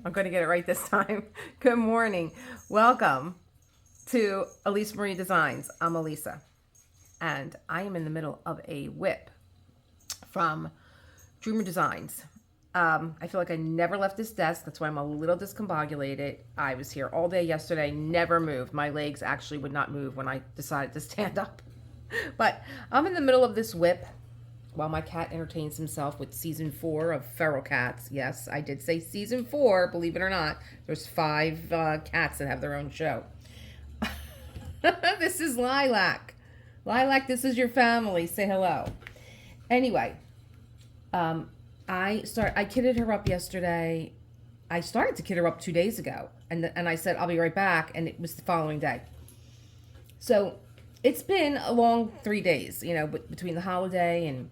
I'm going to get it right this time. Good morning. Welcome to Elise Marie Designs. I'm Elisa, and I am in the middle of a whip from Dreamer Designs. I feel like I never left this desk. That's why I'm a little discombobulated. I was here all day yesterday, never moved. My legs actually would not move when I decided to stand up. But I'm in the middle of this whip while my cat entertains himself with season 4 of Feral Cats. Yes, I did say season 4, believe it or not. There's 5 cats that have their own show. This is Lilac. Lilac, this is your family. Say hello. Anyway, I kidded her up yesterday. I started to kid her up 2 days ago, and I said I'll be right back, and it was the following day. So it's been a long 3 days, between the holiday and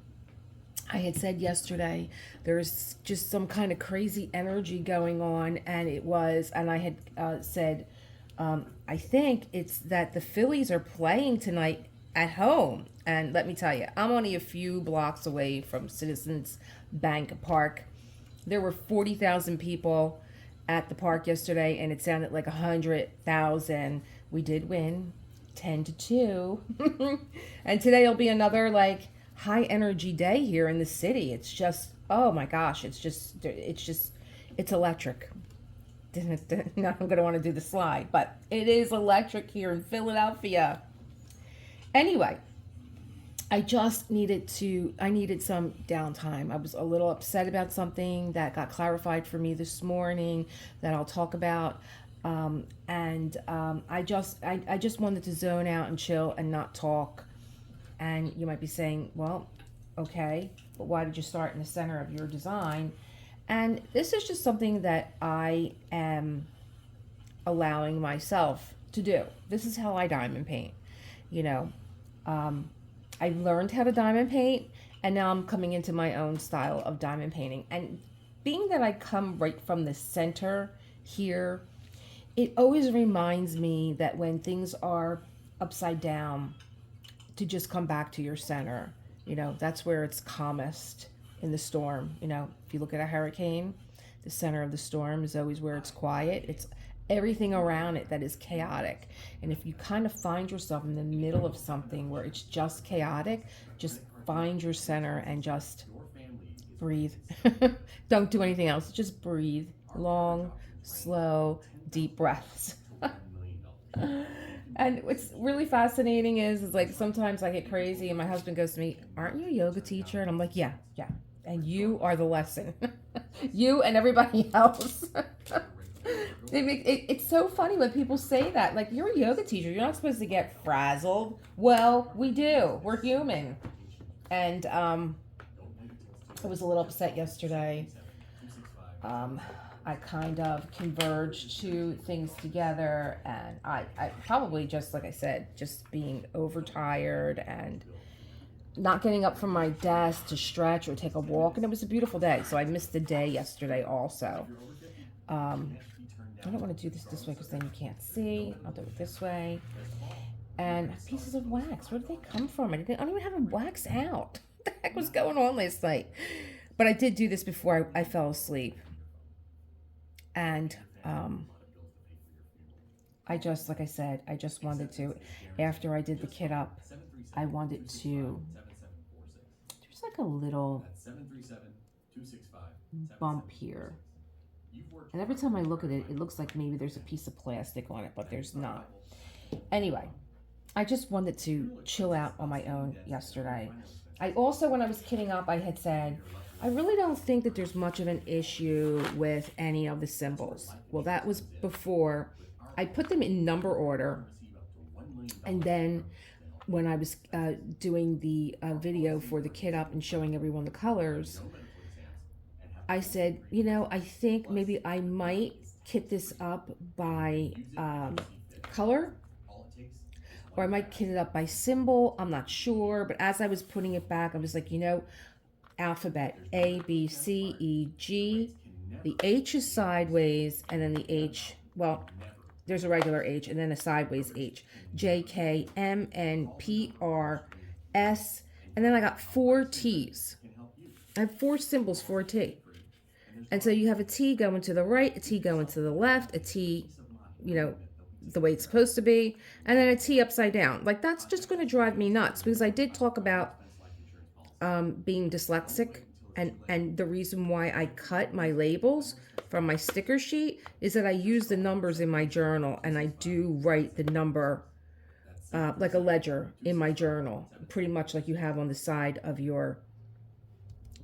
I had said yesterday there's just some kind of crazy energy going on, and I had said, I think it's that the Phillies are playing tonight at home. And let me tell you, I'm only a few blocks away from Citizens Bank Park. There were 40,000 people at the park yesterday, and it sounded like 100,000. We did win 10-2. And today will be another high energy day here in the city. It's just, oh my gosh, it's electric. Not I'm going to want to do the slide, but it is electric here in Philadelphia. Anyway, I needed some downtime. I was a little upset about something that got clarified for me this morning that I'll talk about. I just wanted to zone out and chill and not talk. And you might be saying, well, okay, but why did you start in the center of your design? And this is just something that I am allowing myself to do. This is how I diamond paint. You know, I learned how to diamond paint, and now I'm coming into my own style of diamond painting. And being that I come right from the center here, it always reminds me that when things are upside down, to just come back to your center. That's where it's calmest in the storm. If you look at a hurricane, the center of the storm is always where it's quiet. It's everything around it that is chaotic. And if you kind of find yourself in the middle of something where it's just chaotic, just find your center and just breathe. Don't do anything else. Just breathe. Long, slow, deep breaths. And what's really fascinating is like sometimes I get crazy and my husband goes to me, "Aren't you a yoga teacher?" And I'm like, yeah. And you are the lesson. You and everybody else. It's so funny when people say that. Like, you're a yoga teacher. You're not supposed to get frazzled. Well, we do. We're human. And I was a little upset yesterday. I kind of converged two things together, and I probably just, like I said, just being overtired and not getting up from my desk to stretch or take a walk. And it was a beautiful day, so I missed the day yesterday also. I don't want to do this way because then you can't see. I'll do it this way. And pieces of wax. Where did they come from? I don't even have them wax out. What the heck was going on last night? But I did do this before I fell asleep. And like I said, I just wanted to, after I did the kit up, I wanted to, there's like a little bump here. And every time I look at it, it looks like maybe there's a piece of plastic on it, but there's not. Anyway, I just wanted to chill out on my own yesterday. I also, when I was kitting up, I had said, I really don't think that there's much of an issue with any of the symbols. Well, that was before I put them in number order. And then when I was doing the video for the kit up and showing everyone the colors, I said, I think maybe I might kit this up by color, or I might kit it up by symbol. I'm not sure. But as I was putting it back, I was like, alphabet A, B, C, E, G. The H is sideways, and then the H, well, there's a regular H, and then a sideways H. J, K, M, N, P, R, S, and then I got 4 T's. I have 4 symbols for a T. And so you have a T going to the right, a T going to the left, a T, you know, the way it's supposed to be, and then a T upside down. Like, that's just going to drive me nuts because I did talk about being dyslexic, and the reason why I cut my labels from my sticker sheet is that I use the numbers in my journal, and I do write the number like a ledger in my journal, pretty much like you have on the side of your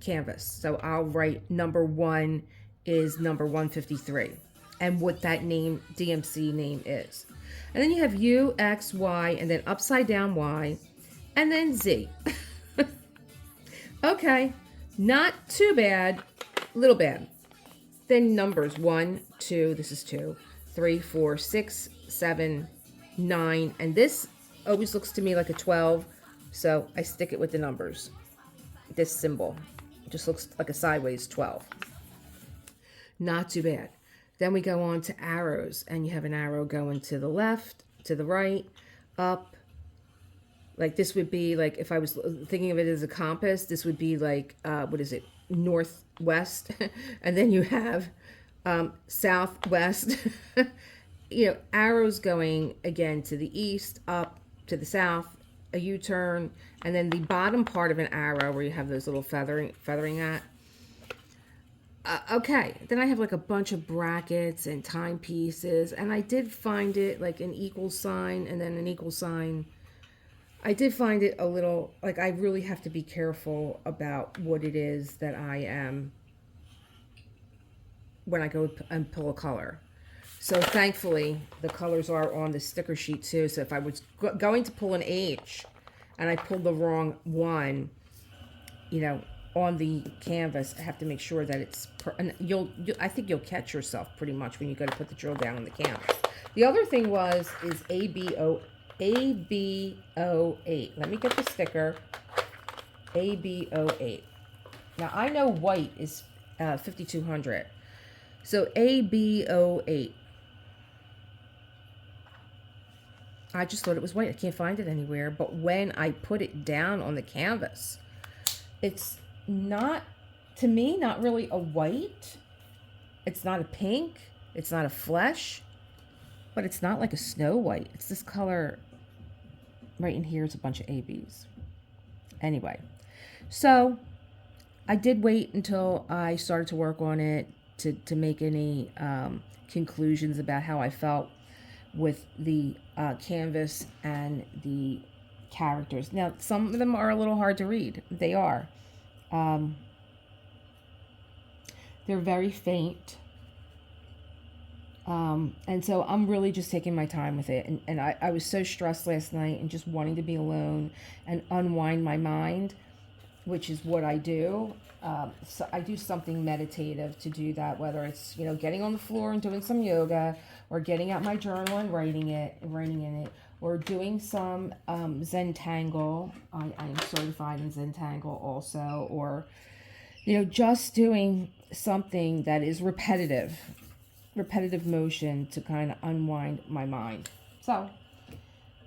canvas. So I'll write number 1 is number 153 and what that name, DMC name is. And then you have U, X, Y, and then upside down Y, and then Z. Okay, not too bad, little bad. Then numbers 1, 2, this is 2, 3, 4, 6, 7, 9, and this always looks to me like a 12, so I stick it with the numbers. This symbol just looks like a sideways 12. Not too bad. Then we go on to arrows, and you have an arrow going to the left, to the right, up. Like this would be like, if I was thinking of it as a compass, this would be like, what is it, northwest? And then you have southwest. You know, arrows going again to the east, up to the south, a U-turn, and then the bottom part of an arrow where you have those little feathering at. Okay, then I have like a bunch of brackets and timepieces, and I did find it like an equal sign and then an equal sign. I did find it a little, like, I really have to be careful about what it is that I am when I go and pull a color. So thankfully, the colors are on the sticker sheet too. So if I was going to pull an H and I pulled the wrong one, you know, on the canvas, I have to make sure that it's, and I think you'll catch yourself pretty much when you go to put the drill down on the canvas. The other thing is ABO8. Let me get the sticker. ABO8. Now I know white is 5200. So ABO8. I just thought it was white. I can't find it anywhere. But when I put it down on the canvas, it's not, to me, not really a white. It's not a pink. It's not a flesh. But it's not like a snow white. It's this color right in here. It's a bunch of ABs. Anyway, so I did wait until I started to work on it to make any conclusions about how I felt with the canvas and the characters. Now, some of them are a little hard to read. They are. They're very faint. And so I'm really just taking my time with it. And I was so stressed last night and just wanting to be alone and unwind my mind, which is what I do. So I do something meditative to do that, whether it's, you know, getting on the floor and doing some yoga, or getting out my journal and writing in it, or doing some Zentangle. I'm certified in Zentangle also, or, you know, just doing something that is repetitive motion to kind of unwind my mind. So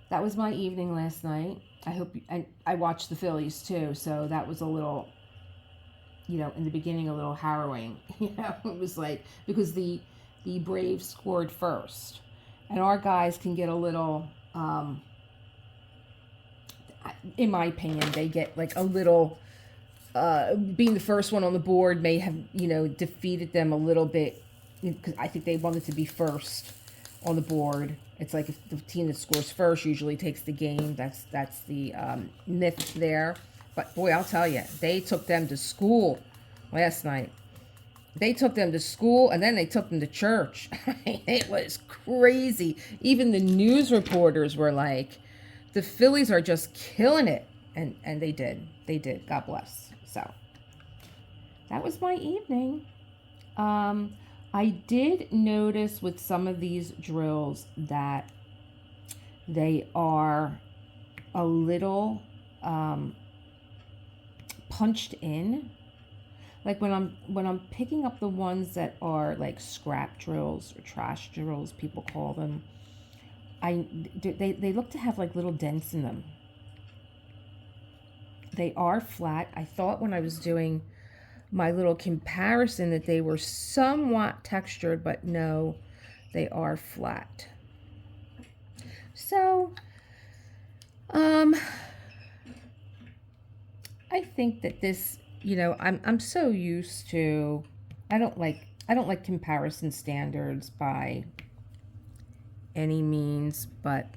that was my evening last night. And I watched the Phillies too, so that was a little, you know, in the beginning, a little harrowing. You know, it was like, because the Braves scored first, and our guys can get a little, in my opinion, they get like a little, being the first one on the board may have, you know, defeated them a little bit, because I think they wanted to be first on the board. It's like if the team that scores first usually takes the game. That's the myth there. But boy, I'll tell you, they took them to school last night. They took them to school, and then they took them to church. It was crazy. Even the news reporters were like, the Phillies are just killing it. And they did. They did. God bless. So that was my evening. I did notice with some of these drills that they are a little punched in. Like when I'm picking up the ones that are like scrap drills or trash drills, people call them, they look to have like little dents in them. They are flat. I thought when I was doing my little comparison that they were somewhat textured, but no, they are flat. So, I think that this, I'm so used to, I don't like comparison standards by any means, but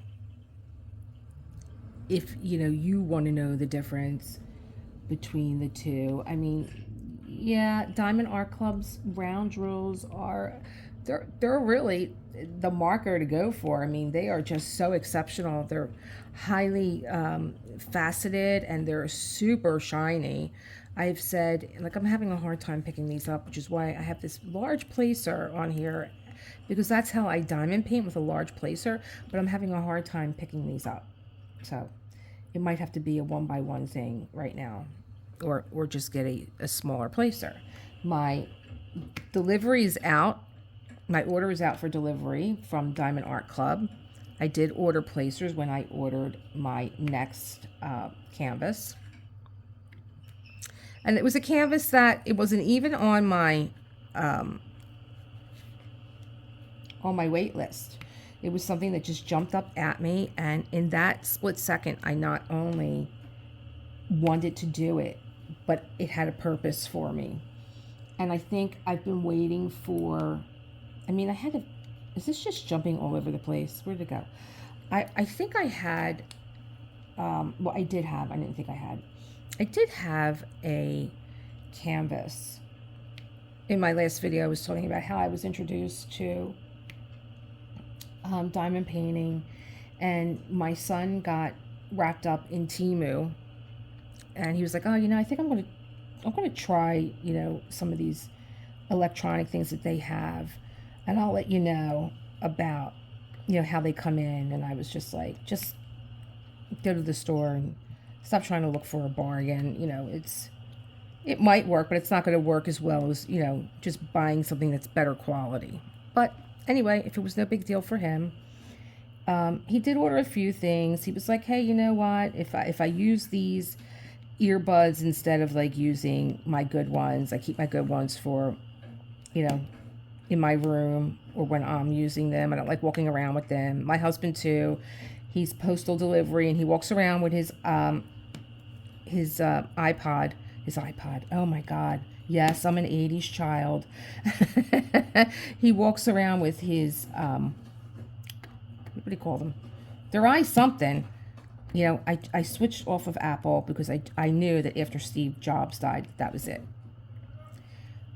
if you want to know the difference between the two, I mean, yeah, Diamond Art Club's round drills are, they're really the marker to go for. I mean, they are just so exceptional. They're highly faceted and they're super shiny. I've said, like, I'm having a hard time picking these up, which is why I have this large placer on here, because that's how I diamond paint, with a large placer, but I'm having a hard time picking these up. So it might have to be a 1x1 thing right now, or just get a smaller placer. My delivery is out. My order is out for delivery from Diamond Art Club. I did order placers when I ordered my next canvas. And it was a canvas that it wasn't even on my wait list. It was something that just jumped up at me, and in that split second, I not only wanted to do it, but it had a purpose for me. And I think I've been waiting for, is this just jumping all over the place? Where'd it go? I think I had, I did have, I did have a canvas. In my last video, I was talking about how I was introduced to diamond painting, and my son got wrapped up in Temu, and he was like, oh, I think I'm gonna try, some of these electronic things that they have, and I'll let you know about, how they come in. And I was just like, just go to the store and stop trying to look for a bargain. It might work, but it's not going to work as well as, just buying something that's better quality. But anyway, if it was no big deal for him, he did order a few things. He was like, hey, you know what? If I use these earbuds instead of like using my good ones, I keep my good ones for, in my room or when I'm using them. I don't like walking around with them. My husband too. He's postal delivery, and he walks around with his iPod. His iPod. Oh my God. Yes, I'm an 80s child. He walks around with his, what do you call them? They're something. I switched off of Apple because I knew that after Steve Jobs died, that was it.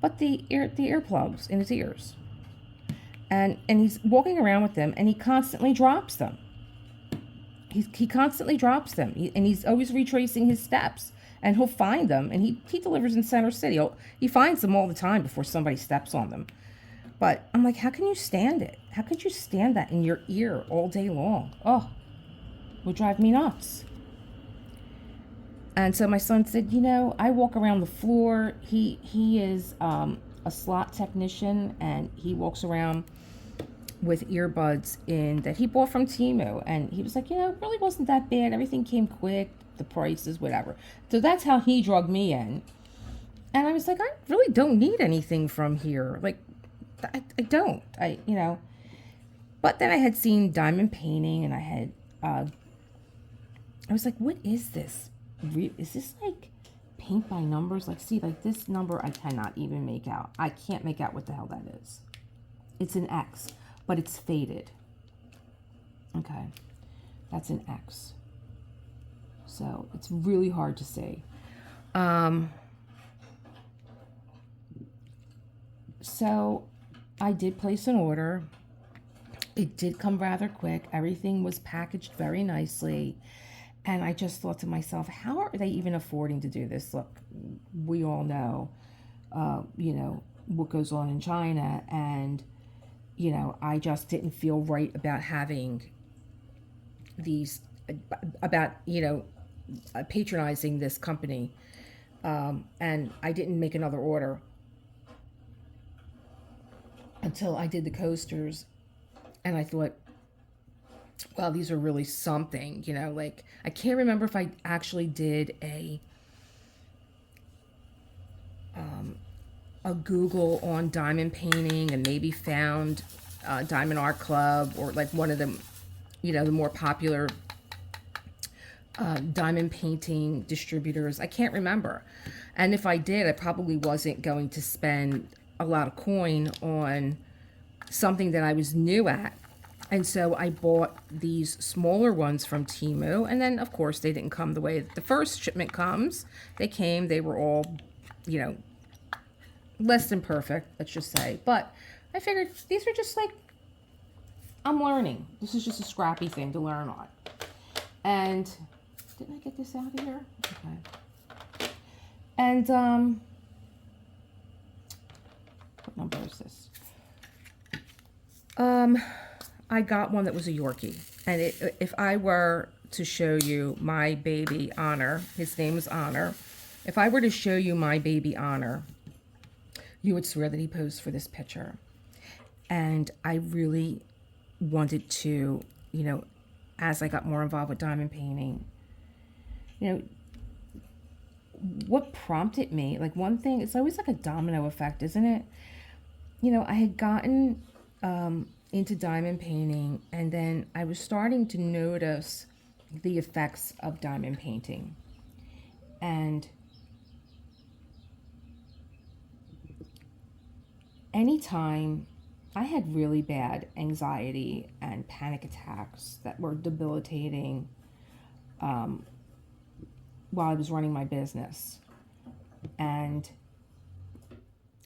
But the earplugs in his ears. And he's walking around with them, and he constantly drops them. He constantly drops them, and he's always retracing his steps. And he'll find them, and he delivers in Center City. He finds them all the time before somebody steps on them. But I'm like, how can you stand it? How could you stand that in your ear all day long? Oh, it would drive me nuts. And so my son said, I walk around the floor. He is a slot technician, and he walks around with earbuds in that he bought from Temu. And he was like, it really wasn't that bad. Everything came quick. The prices, whatever. So that's how he drugged me in. And I was like, I really don't need anything from here. Like, I don't. But then I had seen diamond painting, and I had, I was like, what is this? Is this like paint by numbers? Like, see, like this number I cannot even make out. I can't make out what the hell that is. It's an X, but it's faded. Okay. That's an X. So it's really hard to see. So I did place an order. It did come rather quick. Everything was packaged very nicely. And I just thought to myself, how are they even affording to do this? Look, we all know, what goes on in China. And, I just didn't feel right about having these, patronizing this company, and I didn't make another order until I did the coasters, and I thought, wow, these are really something. Like, I can't remember if I actually did a a Google on diamond painting and maybe found Diamond Art Club or like one of the, the more popular diamond painting distributors. I can't remember. And if I did, I probably wasn't going to spend a lot of coin on something that I was new at. And so I bought these smaller ones from Temu. And then, of course, they didn't come the way that the first shipment comes. They came, they were all, less than perfect, let's just say. But I figured these are just like, I'm learning. This is just a scrappy thing to learn on. And didn't I get this out of here? Okay. And what number is this? I got one that was a Yorkie. And if I were to show you my baby Honor, his name is Honor. If I were to show you my baby Honor, you would swear that he posed for this picture. And I really wanted to, as I got more involved with diamond painting, what prompted me, like one thing, it's always like a domino effect, isn't it? I had gotten into diamond painting, and then I was starting to notice the effects of diamond painting. And anytime I had really bad anxiety and panic attacks that were debilitating while I was running my business. And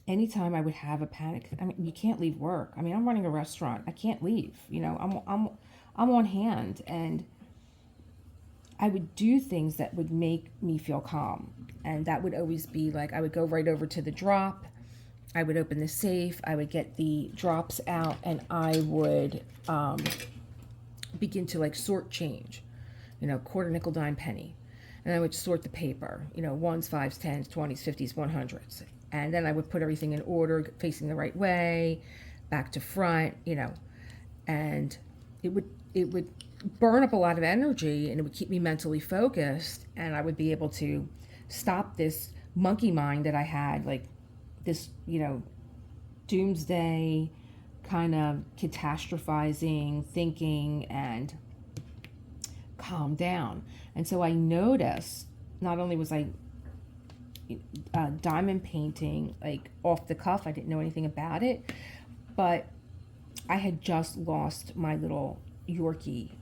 anytime I would have a panic, I mean, you can't leave work. I mean, I'm running a restaurant. I can't leave. I'm on hand, and I would do things that would make me feel calm. And that would always be like, I would go right over to the drop. I would open the safe, I would get the drops out, and I would begin to like sort change, quarter, nickel, dime, penny. And I would sort the paper, ones, fives, tens, 20s, 50s, 100s. And then I would put everything in order, facing the right way, back to front, and it would burn up a lot of energy, and it would keep me mentally focused, and I would be able to stop this monkey mind that I had, like this, doomsday kind of catastrophizing thinking, and calm down. And so I noticed, not only was I diamond painting like off the cuff, I didn't know anything about it, but I had just lost my little Yorkie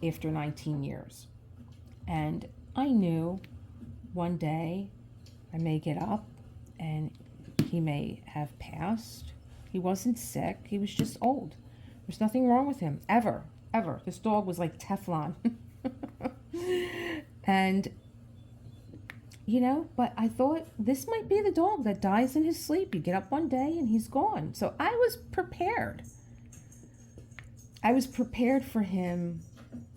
after 19 years. And I knew one day I may get up and he may have passed. He wasn't sick. He was just old. There's nothing wrong with him, ever. This dog was like Teflon. And, but I thought this might be the dog that dies in his sleep. You get up one day and he's gone. So I was prepared. I was prepared for him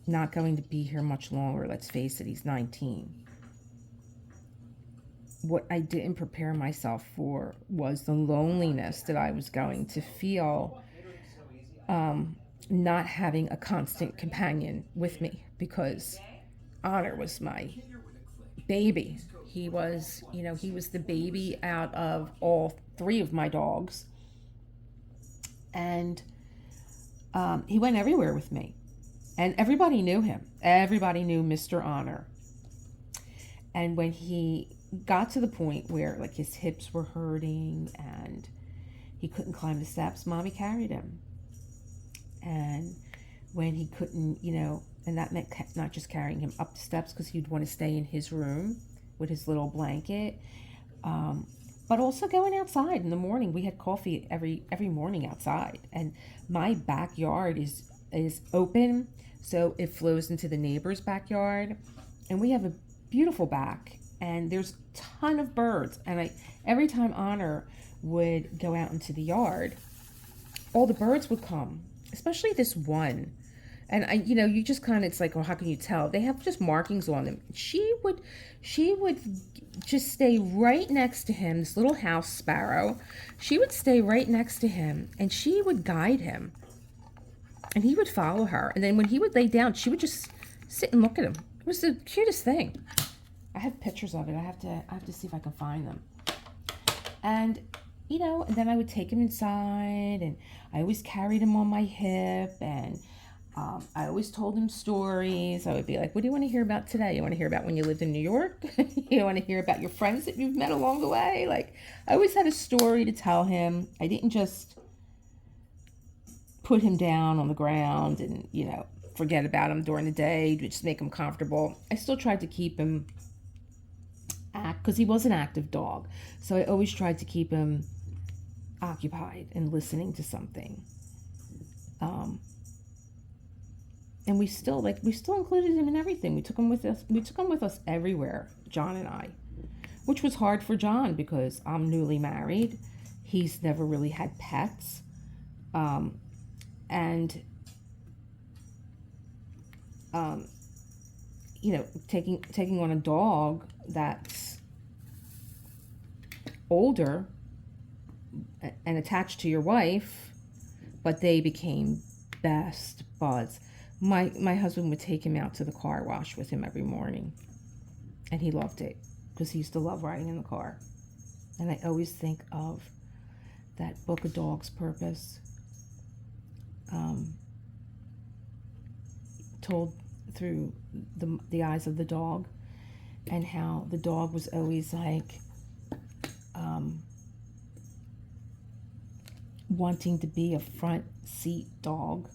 not going to be here much longer. Let's face it, he's 19. What I didn't prepare myself for was the loneliness that I was going to feel not having a constant companion with me, because Honor was my baby. He was, he was the baby out of all three of my dogs. And he went everywhere with me. And everybody knew him. Everybody knew Mr. Honor. And when he got to the point where like his hips were hurting and he couldn't climb the steps, Mommy carried him. And when he couldn't, and that meant not just carrying him up the steps because he'd want to stay in his room with his little blanket, but also going outside in the morning. We had coffee every morning outside, and my backyard is open, so it flows into the neighbor's backyard, and we have a beautiful back, and there's a ton of birds. And every time Honor would go out into the yard, all the birds would come, especially this one. And you just kind of, it's like, well, how can you tell? They have just markings on them. She would just stay right next to him, this little house sparrow. She would stay right next to him, and she would guide him. And he would follow her. And then when he would lay down, she would just sit and look at him. It was the cutest thing. I have pictures of it. I have to see if I can find them. And, and then I would take him inside, and I always carried him on my hip, and I always told him stories. I would be like, what do you want to hear about today? You want to hear about when you lived in New York? You want to hear about your friends that you've met along the way? Like, I always had a story to tell him. I didn't just put him down on the ground and, forget about him during the day, just make him comfortable. I still tried to keep him because he was an active dog. So I always tried to keep him occupied and listening to something. And we still included him in everything. We took him with us everywhere, John and I, which was hard for John because I'm newly married. He's never really had pets. And taking on a dog that's older and attached to your wife, but they became best buds. My husband would take him out to the car wash with him every morning, and he loved it because he used to love riding in the car. And I always think of that book, A Dog's Purpose, told through the eyes of the dog, and how the dog was always like wanting to be a front seat dog.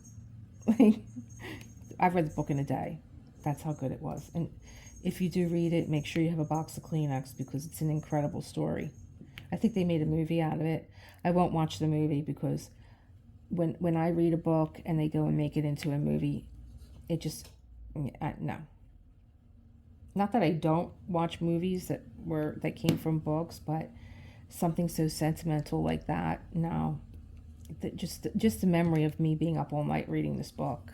I've read the book in a day. That's how good it was. And if you do read it, make sure you have a box of Kleenex because it's an incredible story. I think they made a movie out of it. I won't watch the movie because when I read a book and they go and make it into a movie, it just, no. Not that I don't watch movies that came from books, but something so sentimental like that, no. Just the memory of me being up all night reading this book.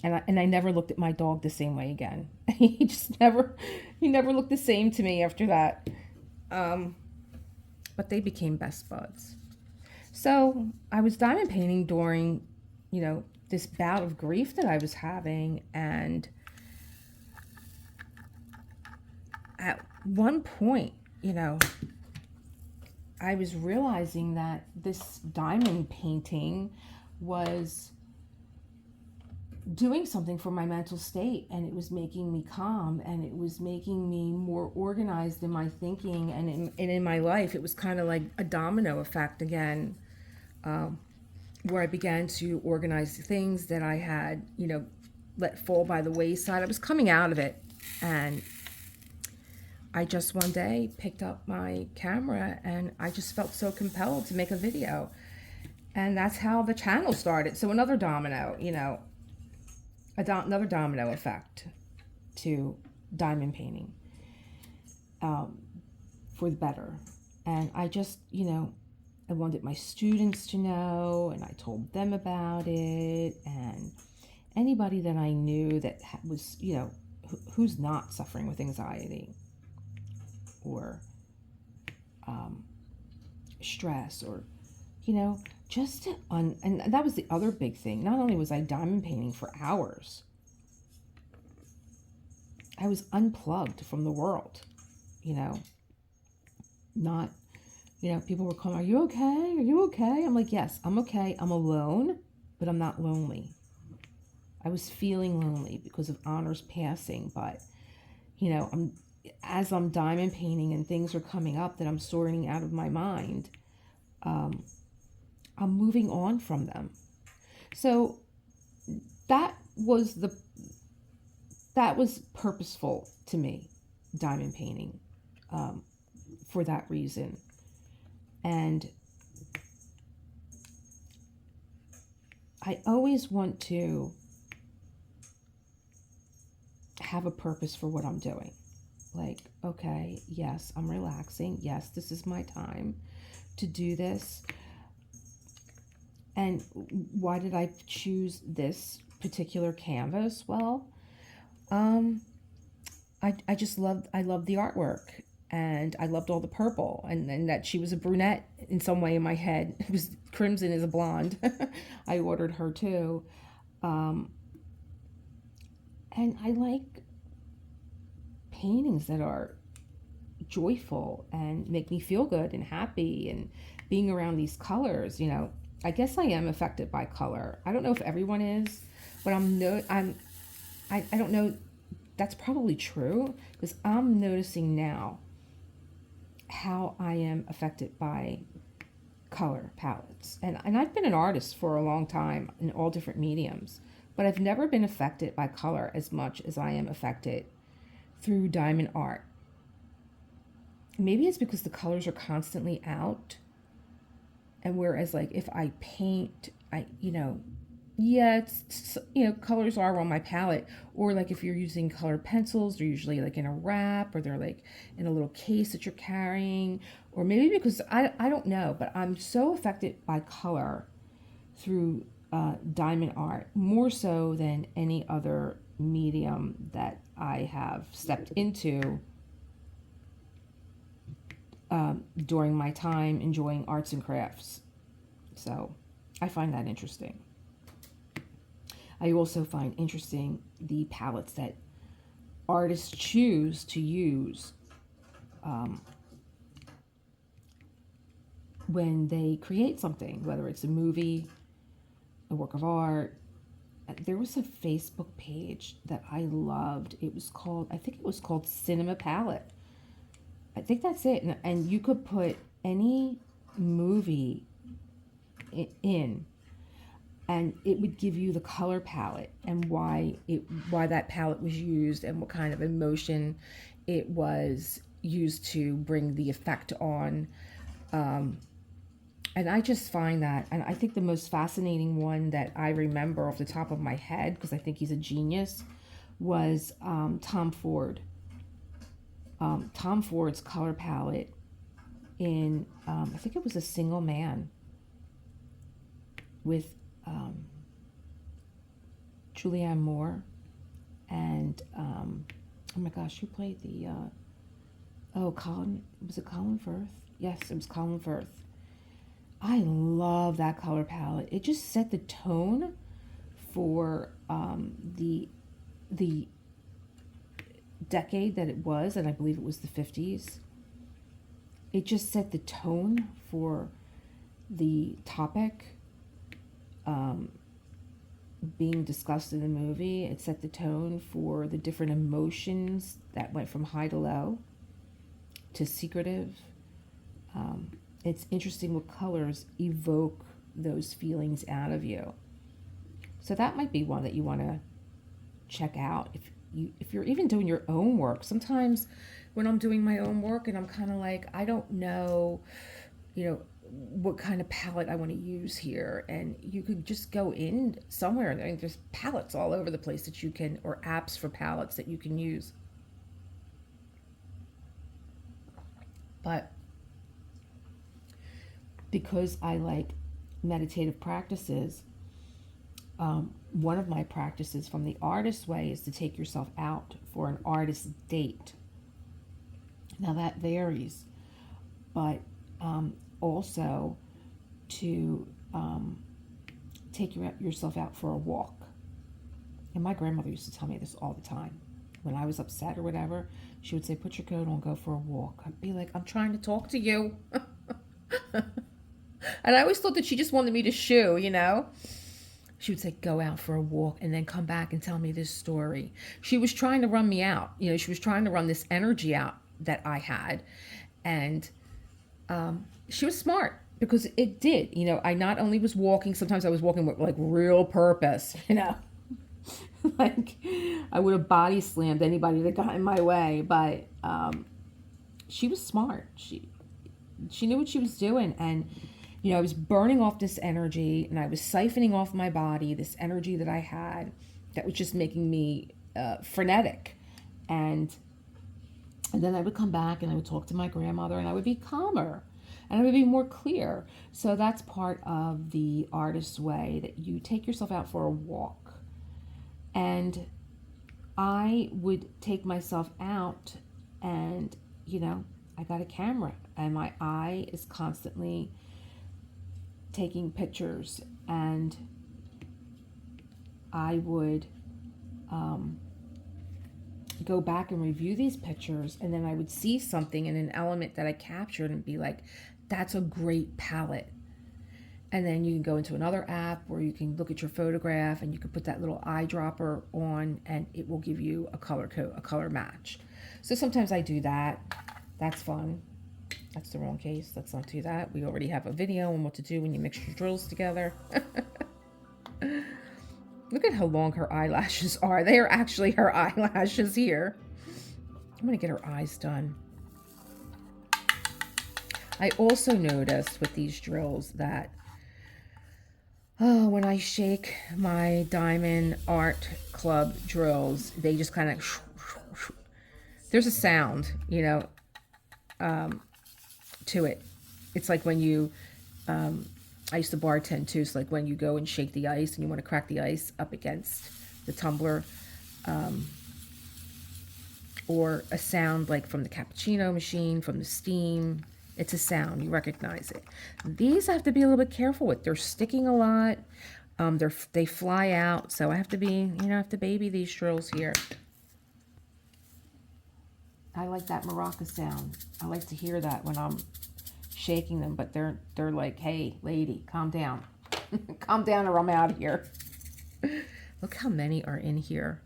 And I never looked at my dog the same way again. He never looked the same to me after that. But they became best buds. So I was diamond painting during, this bout of grief that I was having. And at one point, I was realizing that this diamond painting was doing something for my mental state, and it was making me calm, and it was making me more organized in my thinking and in my life. It was kind of like a domino effect again, where I began to organize things that I had, let fall by the wayside. I was coming out of it, and I just one day picked up my camera and I just felt so compelled to make a video. And that's how the channel started. So another domino, another domino effect to diamond painting, for the better. And I just, I wanted my students to know, and I told them about it, and anybody that I knew that was, who's not suffering with anxiety or stress, or just to and that was the other big thing. Not only was I diamond painting for hours, I was unplugged from the world. Not, people were calling, are you okay? Are you okay? I'm like, yes, I'm okay. I'm alone, but I'm not lonely. I was feeling lonely because of Honor's passing, but as I'm diamond painting and things are coming up that I'm sorting out of my mind, I'm moving on from them. So that was purposeful to me, diamond painting, for that reason. And I always want to have a purpose for what I'm doing. Like, okay, yes, I'm relaxing. Yes, this is my time to do this. And why did I choose this particular canvas? Well, I just loved the artwork, and I loved all the purple, and that she was a brunette in some way in my head. It was crimson is a blonde. I ordered her too. And I like paintings that are joyful and make me feel good and happy, and being around these colors, I guess I am affected by color. I don't know if everyone is, but I don't know. That's probably true, because I'm noticing now how I am affected by color palettes. And I've been an artist for a long time in all different mediums, but I've never been affected by color as much as I am affected through diamond art. Maybe it's because the colors are constantly out. And whereas, like, if I paint, yeah, it's, colors are on my palette. Or like if you're using colored pencils, they're usually like in a wrap, or they're like in a little case that you're carrying. Or maybe because I don't know, but I'm so affected by color through diamond art, more so than any other medium that I have stepped into during my time enjoying arts and crafts. So I find that interesting. I also find interesting the palettes that artists choose to use when they create something, whether it's a movie, a work of art. There was a Facebook page that I loved. I think it was called Cinema Palette. I think that's it. And you could put any movie in, and it would give you the color palette and why that palette was used, and what kind of emotion it was used to bring the effect on. And I just find that, and I think the most fascinating one that I remember off the top of my head, because I think he's a genius, was Tom Ford. Tom Ford's color palette in, I think it was A Single Man, with Julianne Moore and, oh my gosh, who played the, was it Colin Firth? Yes, it was Colin Firth. I love that color palette. It just set the tone for the decade that it was, and I believe it was the 50s. It just set the tone for the topic being discussed in the movie. It set the tone for the different emotions that went from high to low to secretive. It's interesting what colors evoke those feelings out of you. So that might be one that you want to check out if you're even doing your own work. Sometimes when I'm doing my own work and I'm kind of like, I don't know, what kind of palette I want to use here, and you could just go in somewhere, and there's palettes all over the place that you can, or apps for palettes that you can use. But because I like meditative practices, one of my practices from the artist way is to take yourself out for an artist date. Now that varies, but also to take yourself out for a walk. And my grandmother used to tell me this all the time. When I was upset or whatever, she would say, put your coat on, go for a walk. I'd be like, I'm trying to talk to you. And I always thought that she just wanted me to shoo, She would say, go out for a walk and then come back and tell me this story. She was trying to run me out. She was trying to run this energy out that I had. And she was smart, because it did. I not only was walking, sometimes I was walking with like real purpose, like I would have body slammed anybody that got in my way. But she was smart. She knew what she was doing. And I was burning off this energy, and I was siphoning off my body this energy that I had that was just making me frenetic. And then I would come back and I would talk to my grandmother, and I would be calmer and I would be more clear. So that's part of the artist's way, that you take yourself out for a walk. And I would take myself out, and, I got a camera, and my eye is constantly taking pictures, and I would, go back and review these pictures, and then I would see something in an element that I captured and be like, that's a great palette. And then you can go into another app where you can look at your photograph and you can put that little eyedropper on and it will give you a color code, a color match. So sometimes I do that. That's fun. That's the wrong case. Let's not do that. We already have a video on what to do when you mix your drills together. Look at how long her eyelashes are. They are actually her eyelashes here. I'm going to get her eyes done. I also noticed with these drills that when I shake my Diamond Art Club drills, they just kind of, there's a sound, you know, to it. It's like when you, I used to bartend too, so like when you go and shake the ice and you want to crack the ice up against the tumbler, or a sound like from the cappuccino machine, from the steam. It's a sound, you recognize it. These I have to be a little bit careful with. They're sticking a lot. They fly out, so I have to be, you know, I have to baby these drills here. I like that maraca sound. I like to hear that when I'm shaking them, but they're like, hey, lady, calm down. Calm down or I'm out of here. Look how many are in here.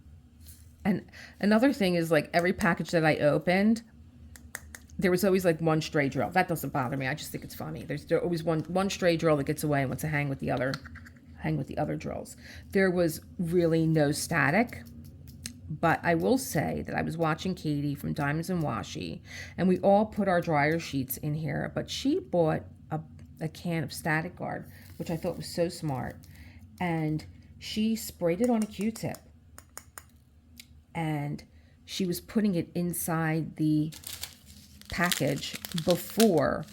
And another thing is, like, every package that I opened, there was always like one stray drill. That doesn't bother me. I just think it's funny. There's always one stray drill that gets away and wants to hang with the other drills. There was really no static, but I will say that I was watching Katie from Diamonds and Washi, and we all put our dryer sheets in here, but she bought a can of Static Guard, which I thought was so smart, and she sprayed it on a Q-tip, and she was putting it inside the package before,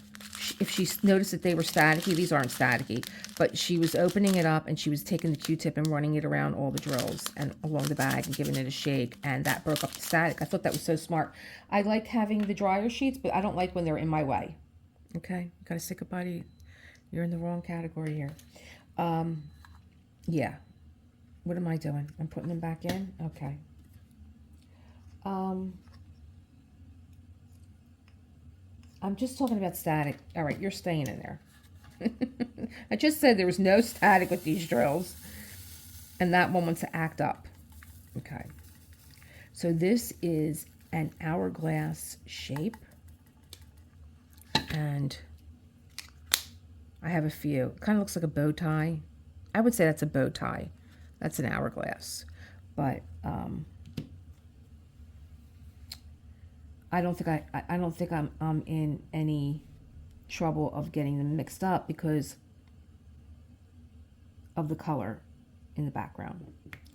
if she noticed that they were staticky, these aren't staticky, but she was opening it up and she was taking the Q-tip and running it around all the drills and along the bag and giving it a shake, and that broke up the static. I thought that was so smart. I like having the dryer sheets, but I don't like when they're in my way. Okay, you gotta stick a body. You're in the wrong category here. Yeah. What am I doing? I'm putting them back in? Okay. I'm just talking about static. All right, you're staying in there. I just said there was no static with these drills, and that one wants to act up. Okay. So this is an hourglass shape, and I have a few. It kind of looks like a bow tie. I would say that's a bow tie. That's an hourglass, but I don't think I'm in any trouble of getting them mixed up because of the color in the background.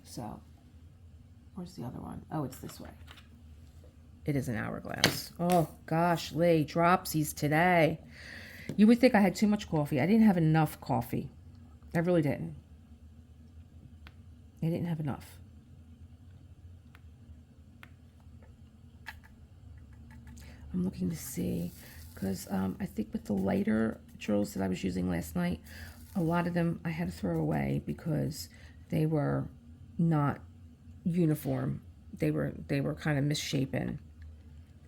So, where's the other one? Oh, it's this way. It is an hourglass. Oh gosh, Lee, dropsies today. You would think I had too much coffee. I didn't have enough coffee. I really didn't. I didn't have enough. I'm looking to see, because I think with the lighter drills that I was using last night, a lot of them I had to throw away because they were not uniform. They were kind of misshapen.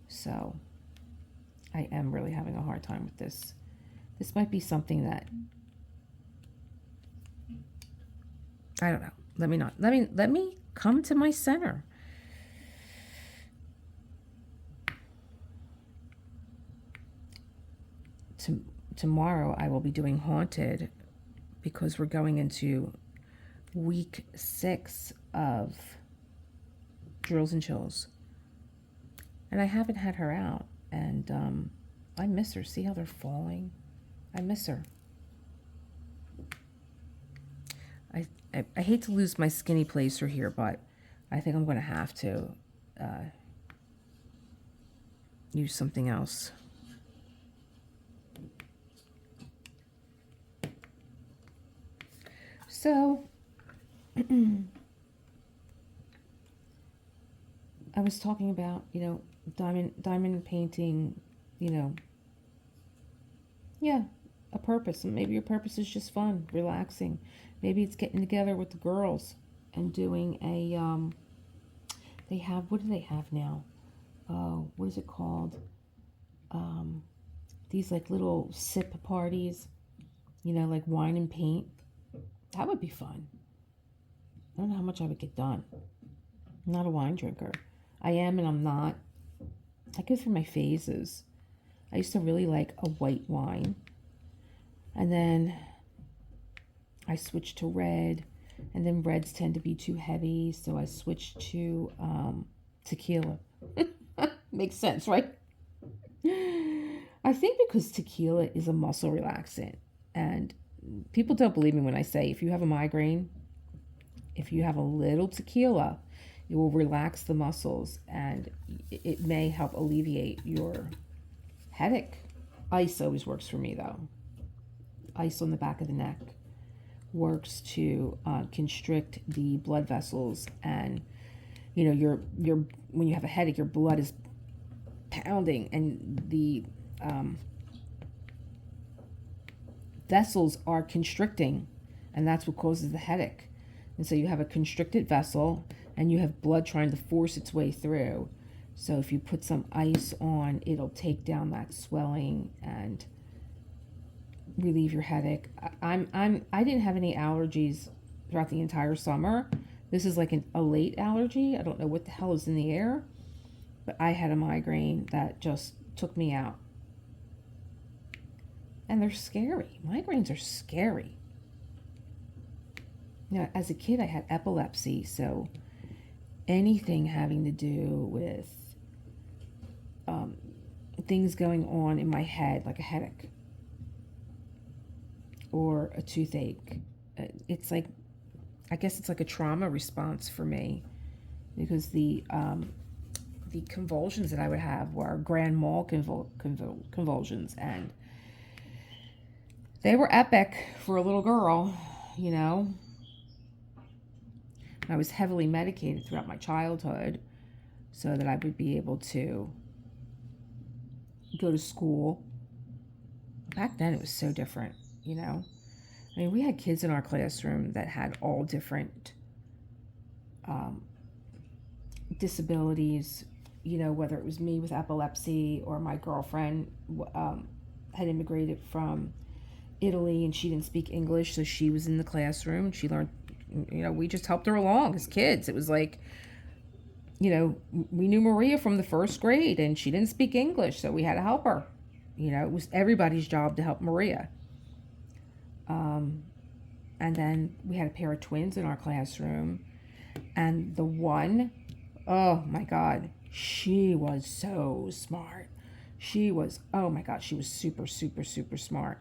So I am really having a hard time with this. This might be something that, I don't know. Let me come to my center. Tomorrow I will be doing Haunted because we're going into week 6 of Drills and Chills. And I haven't had her out, and I miss her. See how they're falling? I miss her. I hate to lose my skinny placer here, but I think I'm going to have to use something else. So, I was talking about, you know, diamond painting, you know, yeah, a purpose. And maybe your purpose is just fun, relaxing. Maybe it's getting together with the girls and doing a They have, what do they have now? Oh, what is it called? Um, these like little sip parties, like wine and paint. That would be fun. I don't know how much I would get done. I'm not a wine drinker. I am and I'm not. I go through my phases. I used to really like a white wine, and then I switched to red, and then reds tend to be too heavy, so I switched to tequila. Makes sense, right? I think because tequila is a muscle relaxant, and people don't believe me when I say if you have a migraine, if you have a little tequila, it will relax the muscles and it may help alleviate your headache. Ice always works for me though. Ice on the back of the neck works to constrict the blood vessels, and your when you have a headache, your blood is pounding, and the vessels are constricting, and that's what causes the headache. And so you have a constricted vessel, and you have blood trying to force its way through. So if you put some ice on, it'll take down that swelling and relieve your headache. I didn't have any allergies throughout the entire summer. This is like a late allergy. I don't know what the hell is in the air, but I had a migraine that just took me out. And they're scary. Migraines are scary. As a kid, I had epilepsy, so anything having to do with things going on in my head, like a headache or a toothache, it's like, I guess it's like a trauma response for me, because the convulsions that I would have were grand mal convulsions, and they were epic for a little girl, you know. I was heavily medicated throughout my childhood so that I would be able to go to school. Back then it was so different, you know. I mean, we had kids in our classroom that had all different disabilities, whether it was me with epilepsy or my girlfriend had immigrated from Italy and she didn't speak English, so she was in the classroom. She learned, we just helped her along as kids. It was like, we knew Maria from the first grade and she didn't speak English, so we had to help her. It was everybody's job to help Maria. And then we had a pair of twins in our classroom, and the one, oh my God, she was so smart. Oh my God, she was super, super, super smart.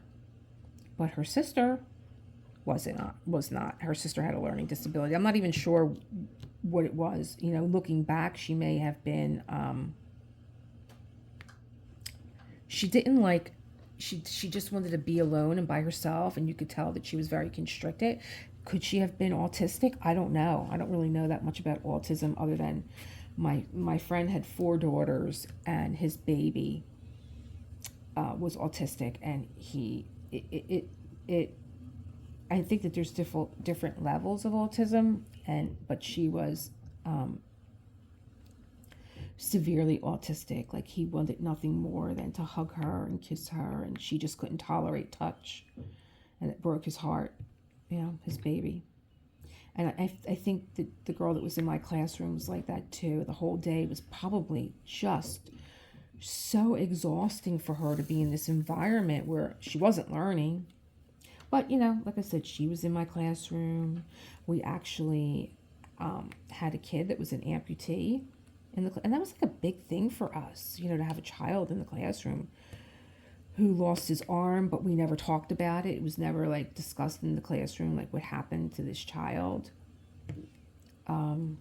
But her sister was not. Her sister had a learning disability. I'm not even sure what it was. Looking back, she may have been, she didn't like, she just wanted to be alone and by herself, and you could tell that she was very constricted. Could she have been autistic? I don't know. I don't really know that much about autism, other than my friend had 4 daughters, and his baby was autistic, and I think that there's different levels of autism, but she was severely autistic. Like, he wanted nothing more than to hug her and kiss her, and she just couldn't tolerate touch, and it broke his heart, his baby. And I think that the girl that was in my classroom was like that too. The whole day was probably just so exhausting for her to be in this environment where she wasn't learning. But, like I said, she was in my classroom. We actually had a kid that was an amputee. And that was like a big thing for us, to have a child in the classroom who lost his arm, but we never talked about it. It was never like discussed in the classroom, like what happened to this child. And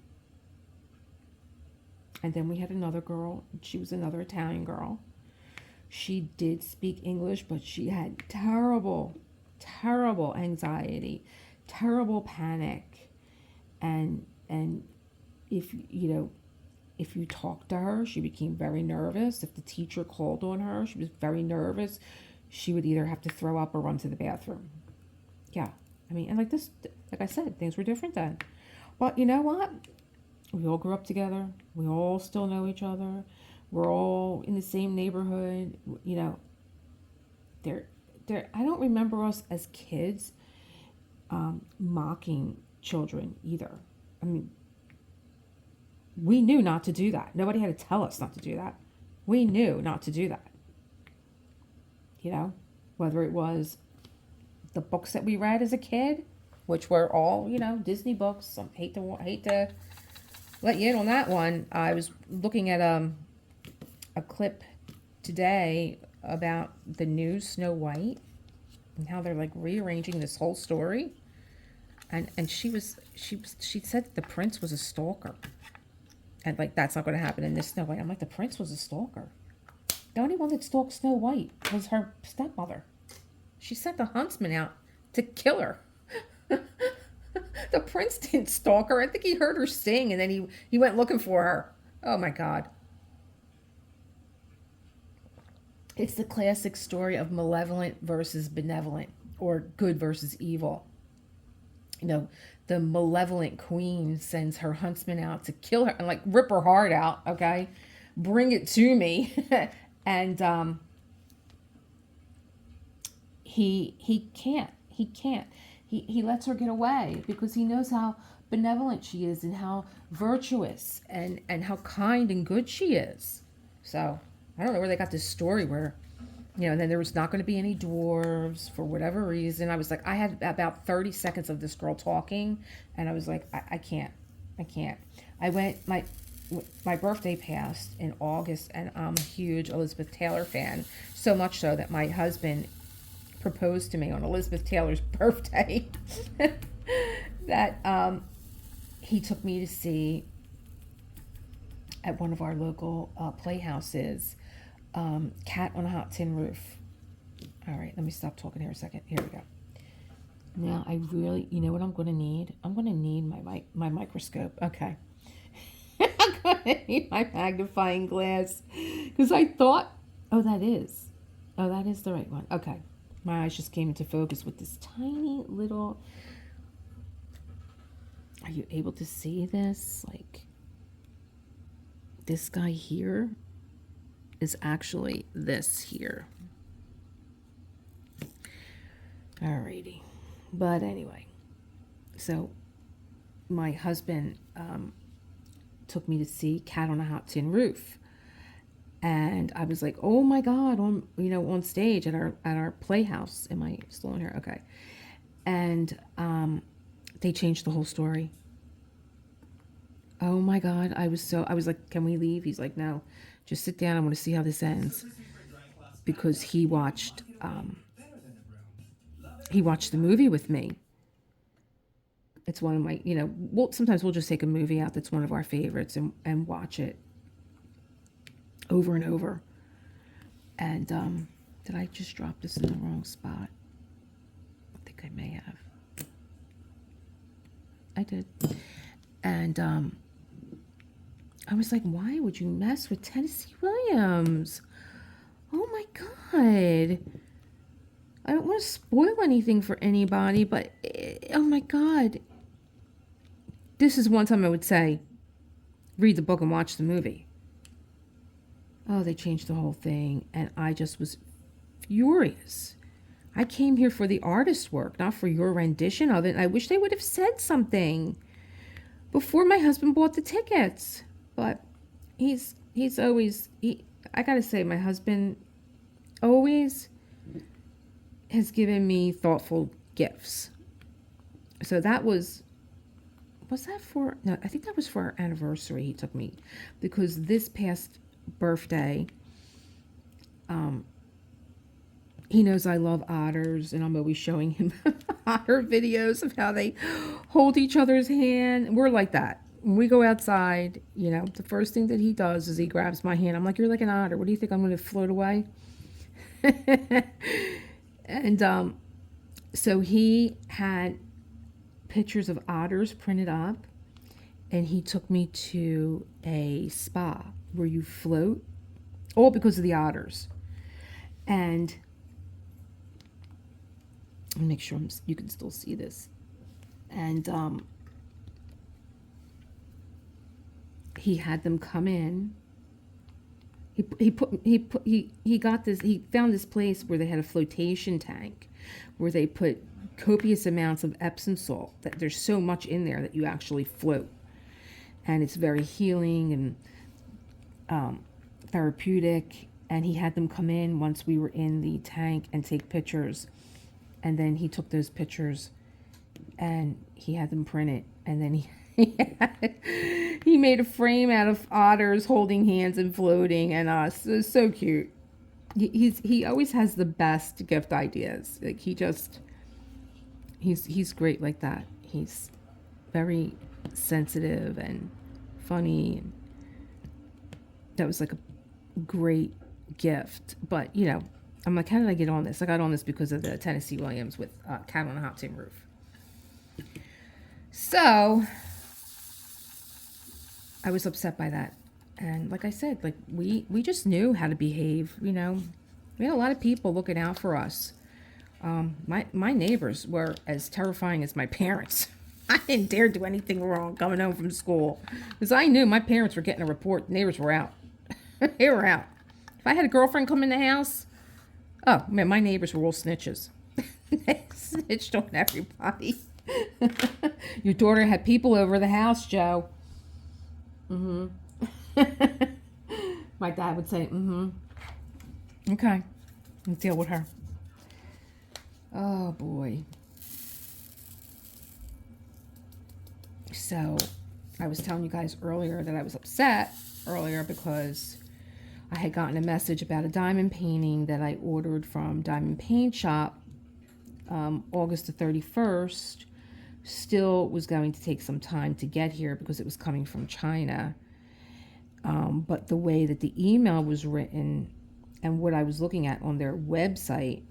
then we had another girl. She was another Italian girl. She did speak English, but she had terrible anxiety, terrible panic. And if you talked to her, she became very nervous. If the teacher called on her, she was very nervous. She would either have to throw up or run to the bathroom. Yeah. I mean, and like I said, things were different then. But you know what? We all grew up together. We all still know each other. We're all in the same neighborhood. You know, there, I don't remember us as kids mocking children either. I mean, we knew not to do that. Nobody had to tell us not to do that. We knew not to do that. You know, whether it was the books that we read as a kid, which were all, you know, Disney books. I hate to let you in on that one. I was looking at a clip today about the new Snow White and how they're like rearranging this whole story. And she said the prince was a stalker. And like that's not going to happen in this Snow White. I'm like, the prince was a stalker. The only one that stalked Snow White was her stepmother. She sent the huntsman out to kill her. The prince didn't stalk her. I think he heard her sing and then he went looking for her. Oh my God. It's the classic story of malevolent versus benevolent, or good versus evil. You know, the malevolent queen sends her huntsman out to kill her and like rip her heart out, okay? Bring it to me. And he can't. He lets her get away because he knows how benevolent she is and how virtuous and how kind and good she is. So I don't know where they got this story where, you know, and then there was not going to be any dwarves for whatever reason. I was like, I had about 30 seconds of this girl talking, and I was like, I can't. I went, my birthday passed in August, and I'm a huge Elizabeth Taylor fan, so much so that my husband proposed to me on Elizabeth Taylor's birthday. That he took me to see at one of our local playhouses, Cat on a Hot Tin Roof. All right, let me stop talking here a second. Here we go. Now I really, you know what I'm going to need? I'm going to need my microscope. Okay. I'm going to need my magnifying glass because I thought, oh, that is the right one. Okay. My eyes just came into focus with this tiny little, are you able to see this? Like, this guy here is actually this here. Alrighty. But anyway, so my husband took me to see Cat on a Hot Tin Roof. And I was like, oh my God, on stage at our playhouse. Am I still on here? Okay. And they changed the whole story. Oh my God. I was like, can we leave? He's like, no, just sit down. I want to see how this ends. Because he watched the movie with me. It's one of my, sometimes we'll just take a movie out that's one of our favorites and watch it over and over. And did I just drop this in the wrong spot? I think I may have. I did. And I was like, why would you mess with Tennessee Williams? Oh my God. I don't want to spoil anything for anybody, but oh my God. This is one time I would say, read the book and watch the movie. Oh, they changed the whole thing, and I just was furious. I came here for the artist's work, not for your rendition of it, and I wish they would have said something before my husband bought the tickets. But he's always, I gotta say, my husband always has given me thoughtful gifts. So that was that for, no, I think that was for our anniversary he took me, because this past birthday, he knows I love otters, and I'm always showing him otter videos of how they hold each other's hand. We're like that. When we go outside, the first thing that he does is he grabs my hand. I'm like, you're like an otter. What do you think? I'm going to float away? And so he had pictures of otters printed up, and he took me to a spa where you float, all because of the otters. And let me make sure you can still see this. And he had them come in. He found this place where they had a flotation tank where they put copious amounts of Epsom salt, that there's so much in there that you actually float, and it's very healing and therapeutic. And he had them come in once we were in the tank and take pictures, and then he took those pictures and he had them printed, and then he made a frame out of otters holding hands and floating, and us. It was so cute. He always has the best gift ideas. Like he's great like that. He's very sensitive and funny, and that was like a great gift. But I'm like, how did I get on this? I got on this because of the Tennessee Williams with Cat on a Hot Tin Roof. So I was upset by that. And like I said, like we just knew how to behave, We had a lot of people looking out for us. My neighbors were as terrifying as my parents. I didn't dare do anything wrong coming home from school, because I knew my parents were getting a report. The neighbors were out. They were out. If I had a girlfriend come in the house, oh man, my neighbors were all snitches. They snitched on everybody. Your daughter had people over the house, Joe. My dad would say, okay, let's deal with her. Oh boy. So I was telling you guys earlier that I was upset earlier because I had gotten a message about a diamond painting that I ordered from Diamond Paint Shop August the 31st. Still was going to take some time to get here because it was coming from China. But the way that the email was written and what I was looking at on their website,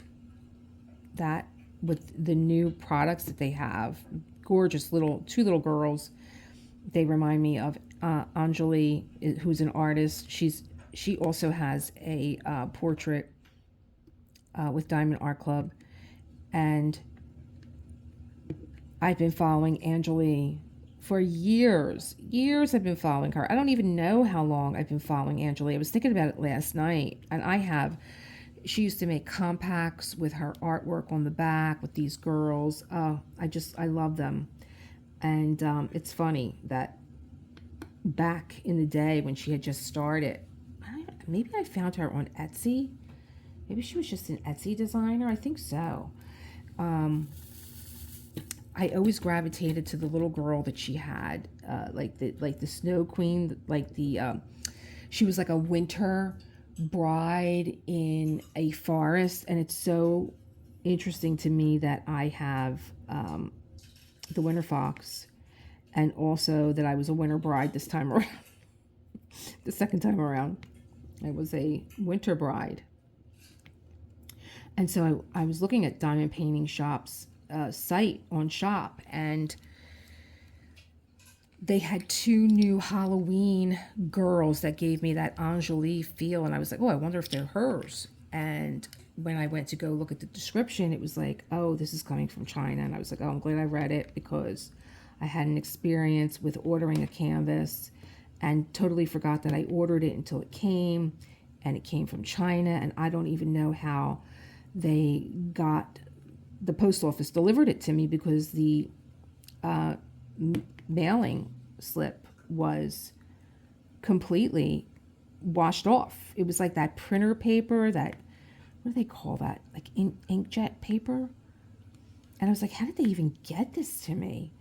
that with the new products that they have, gorgeous two little girls, they remind me of Anjali, who's an artist. She also has a portrait with Diamond Art Club, and I've been following Anjali for years. I've been following her. I don't even know how long I've been following Anjali. I was thinking about it last night, and she used to make compacts with her artwork on the back with these girls. I love them. And it's funny that back in the day when she had just started, maybe I found her on Etsy. Maybe she was just an Etsy designer. I think so. I always gravitated to the little girl that she had, like the Snow Queen, she was like a winter bride in a forest, and it's so interesting to me that I have the Winter Fox, and also that I was a winter bride this time around. The second time around, I was a winter bride. And so I was looking at Diamond Painting Shop's site on Shop, and they had 2 new Halloween girls that gave me that Anjali feel, and I was like, oh, I wonder if they're hers. And when I went to go look at the description, it was like, oh, this is coming from China. And I was like, oh, I'm glad I read it, because I had an experience with ordering a canvas and totally forgot that I ordered it until it came, and it came from China, and I don't even know how the post office delivered it to me, because the mailing slip was completely washed off. It was like that printer paper, what do they call that? Like inkjet paper? And I was like, how did they even get this to me?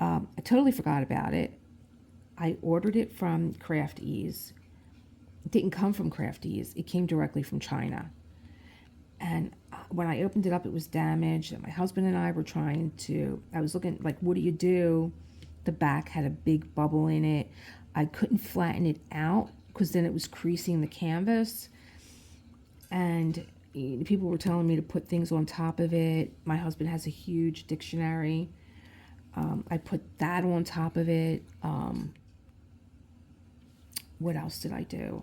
I totally forgot about it. I ordered it from Craft Ease. It didn't come from Craft Ease. It came directly from China. And when I opened it up, it was damaged. And my husband and I were I was looking, like, what do you do? The back had a big bubble in it. I couldn't flatten it out because then it was creasing the canvas. And people were telling me to put things on top of it. My husband has a huge dictionary. I put that on top of it. What else did I do?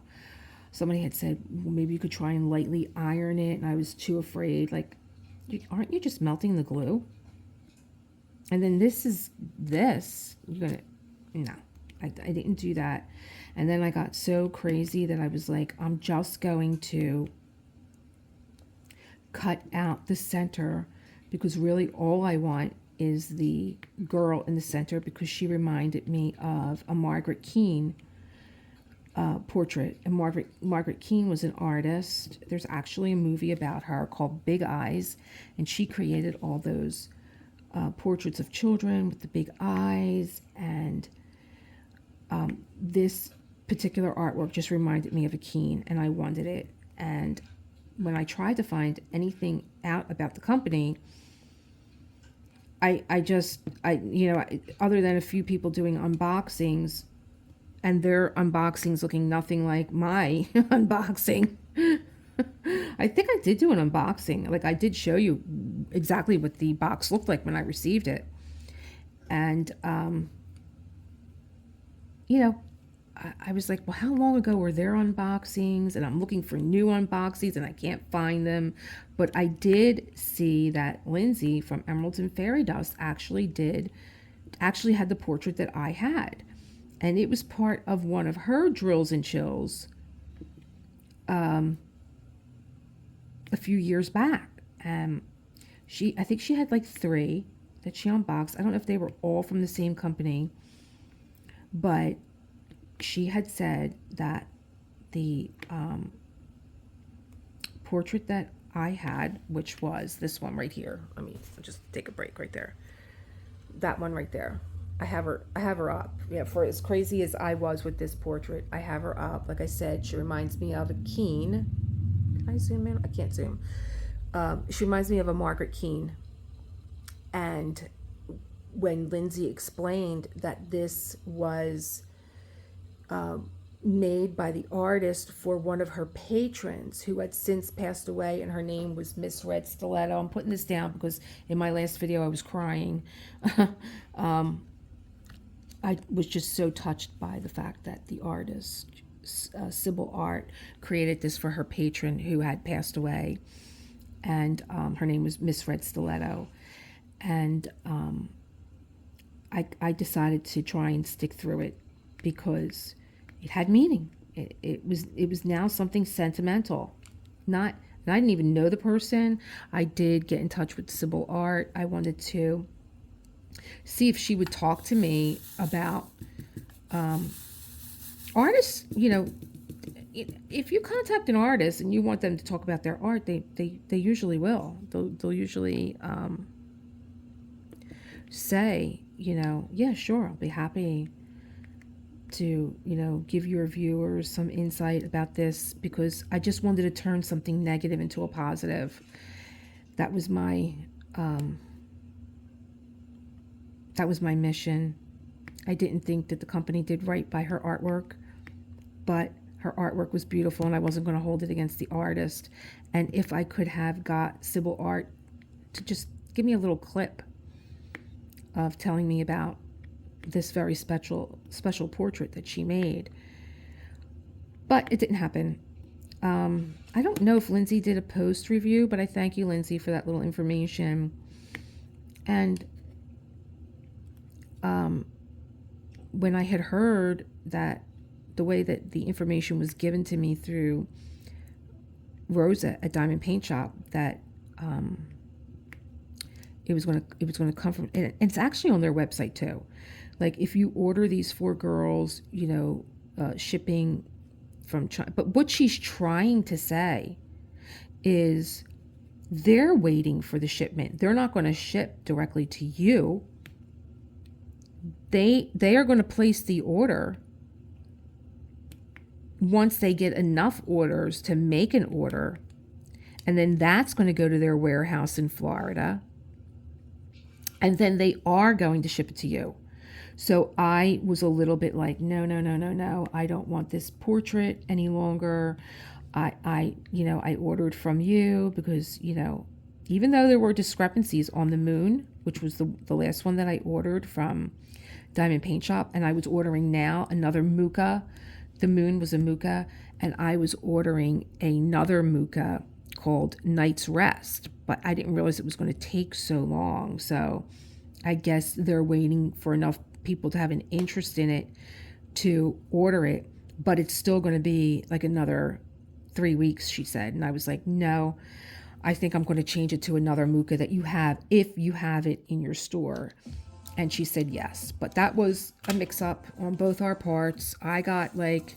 Somebody had said, well, maybe you could try and lightly iron it. And I was too afraid. Like, aren't you just melting the glue? And then you're going to, no. I didn't do that. And then I got so crazy that I was like, I'm just going to cut out the center, because really all I want is the girl in the center, because she reminded me of a Margaret Keane portrait. And Margaret Keane was an artist. There's actually a movie about her called Big Eyes, and she created all those portraits of children with the big eyes. And this particular artwork just reminded me of a Keane, and I wanted it. And when I tried to find anything out about the company, I other than a few people doing unboxings, and their unboxings looking nothing like my unboxing. I think I did do an unboxing. Like, I did show you exactly what the box looked like when I received it. And, I was like, well, how long ago were their unboxings? And I'm looking for new unboxings and I can't find them. But I did see that Lindsay from Emeralds and Fairy Dust actually had the portrait that I had. And it was part of one of her drills and chills a few years back. I think she had like 3 that she unboxed. I don't know if they were all from the same company, but she had said that the portrait that I had, which was this one right here. Let me just take a break right there. That one right there. I have her up. Yeah, for as crazy as I was with this portrait, I have her up. Like I said, she reminds me of a Keane. Can I zoom in? I can't zoom. She reminds me of a Margaret Keane. And when Lindsay explained that this was made by the artist for one of her patrons who had since passed away, and her name was Miss Red Stiletto. I'm putting this down because in my last video I was crying. I was just so touched by the fact that the artist, Sybil Art, created this for her patron who had passed away. And her name was Miss Red Stiletto. And I decided to try and stick through it because it had meaning. It was now something sentimental. I didn't even know the person. I did get in touch with Sybil Art. I wanted to see if she would talk to me about artists. If you contact an artist and you want them to talk about their art, they usually will. They'll usually say, yeah, sure, I'll be happy to, give your viewers some insight about this, because I just wanted to turn something negative into a positive. That was my mission. I didn't think that the company did right by her artwork, but her artwork was beautiful and I wasn't going to hold it against the artist. And if I could have got Sybil Art to just give me a little clip of telling me about this very special portrait that she made. But it didn't happen. I don't know if Lindsay did a post review, but I thank you, Lindsay, for that little information. And when I had heard that the way that the information was given to me through Rosa at Diamond Paint Shop, that it was going to come from, and it's actually on their website too. Like, if you order these 4 girls, shipping from China, but what she's trying to say is they're waiting for the shipment. They're not going to ship directly to you. They are going to place the order once they get enough orders to make an order, and then that's going to go to their warehouse in Florida, and then they are going to ship it to you. So I was a little bit like, no, I don't want this portrait any longer. I ordered from you because, even though there were discrepancies on the moon, which was the last one that I ordered from Diamond Paint Shop, and I was ordering now another Muka. The moon was a Muka, and I was ordering another Muka called Night's Rest, but I didn't realize it was going to take so long. So I guess they're waiting for enough people to have an interest in it to order it, but it's still going to be like another 3 weeks, she said. And I was like, no, I think I'm going to change it to another Muka that you have, if you have it in your store. And she said yes. But that was a mix up on both our parts. I got like,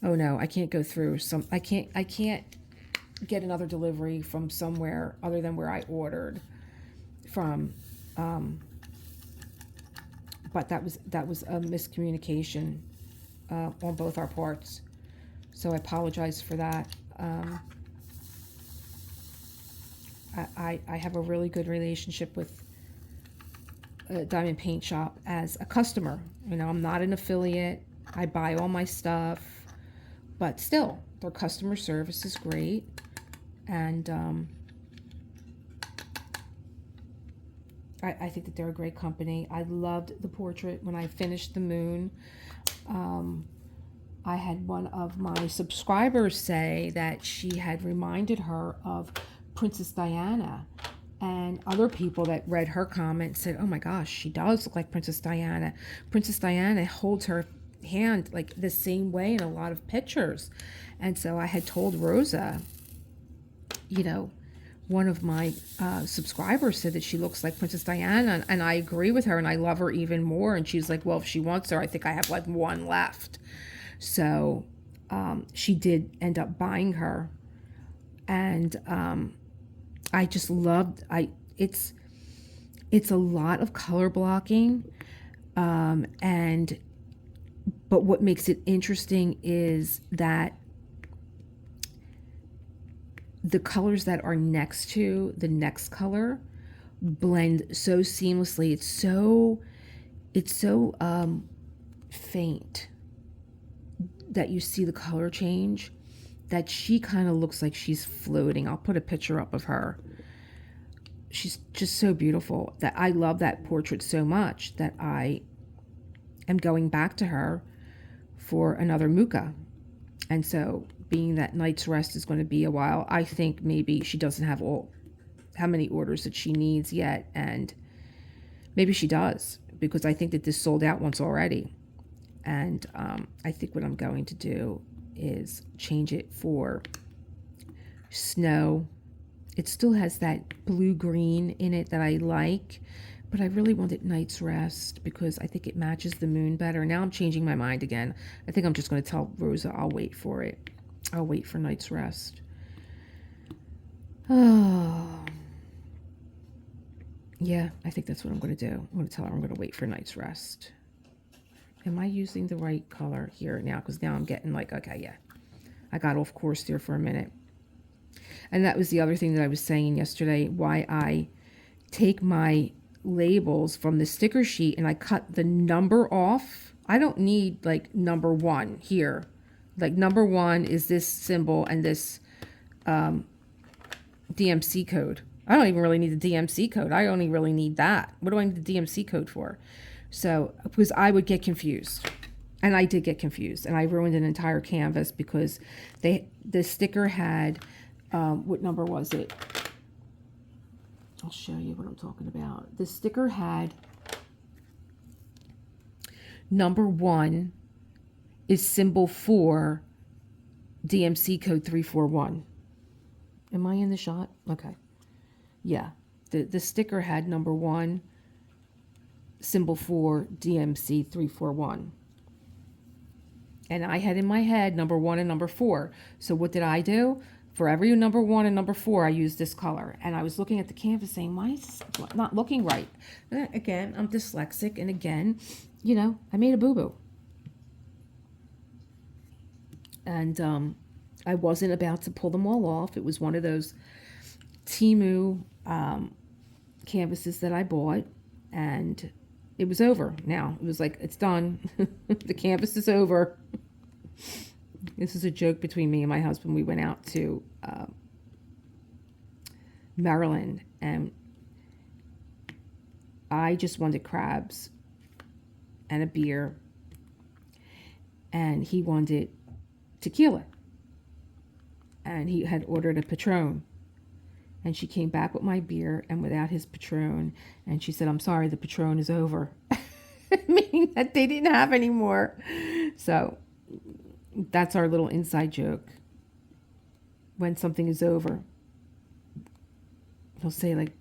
oh no, I can't go through I can't get another delivery from somewhere other than where I ordered from. But that was a miscommunication on both our parts. So I apologize for that. I have a really good relationship with Diamond Paint Shop as a customer. You know, I'm not an affiliate. I buy all my stuff, but still, their customer service is great. And I think that they're a great company. I loved the portrait when I finished the moon. I had one of my subscribers say that she had reminded her of Princess Diana, and other people that read her comment said, oh my gosh, she does look like Princess Diana. Princess Diana holds her hand like the same way in a lot of pictures. And so I had told Rosa, you know, one of my subscribers said that she looks like Princess Diana, and I agree with her, and I love her even more. And she's like, well, if she wants her, I think I have like one left. So she did end up buying her, and I just loved. It's a lot of color blocking, but what makes it interesting is that the colors that are next to the next color blend so seamlessly. It's so faint that you see the color change, that she kind of looks like she's floating. I'll put a picture up of her. She's just so beautiful that I love that portrait so much that I am going back to her for another Muka. And so, being that Night's Rest is going to be a while, I think maybe she doesn't have how many orders that she needs yet, and maybe she does, because I think that this sold out once already. And I think what I'm going to do is change it for Snow. It still has that blue-green in it that I like, but I really wanted Night's Rest because I think it matches the moon better. Now I'm changing my mind again. I think I'm just going to tell Rosa I'll wait for it. I'll wait for Night's Rest. Oh. Yeah, I think that's what I'm going to do. I'm going to tell her I'm going to wait for Night's Rest. Am I using the right color here now? Because now I'm getting like, okay, yeah. I got off course there for a minute. And that was the other thing that I was saying yesterday, why I take my labels from the sticker sheet and I cut the number off. I don't need like number 1 here. Like number 1 is this symbol and this DMC code. I don't even really need the DMC code. I only really need that. What do I need the DMC code for? So, because I would get confused. And I did get confused. And I ruined an entire canvas because the sticker had, what number was it? I'll show you what I'm talking about. The sticker had number 1 is symbol 4, DMC code 341. Am I in the shot? Okay. Yeah. The sticker had number 1, symbol 4, DMC 341. And I had in my head number 1 and number 4. So what did I do? For every number 1 and number 4, I used this color. And I was looking at the canvas saying, why is this not looking right? And again, I'm dyslexic. And again, you know, I made a boo-boo. And I wasn't about to pull them all off. It was one of those Temu canvases that I bought. And it was over now. It was like, it's done. The canvas is over. This is a joke between me and my husband. We went out to Maryland, and I just wanted crabs and a beer, and he wanted tequila, and he had ordered a Patron. And she came back with my beer and without his Patron, and she said, I'm sorry, the Patron is over. meaning that they didn't have any more. So that's our little inside joke. When something is over, he'll say like,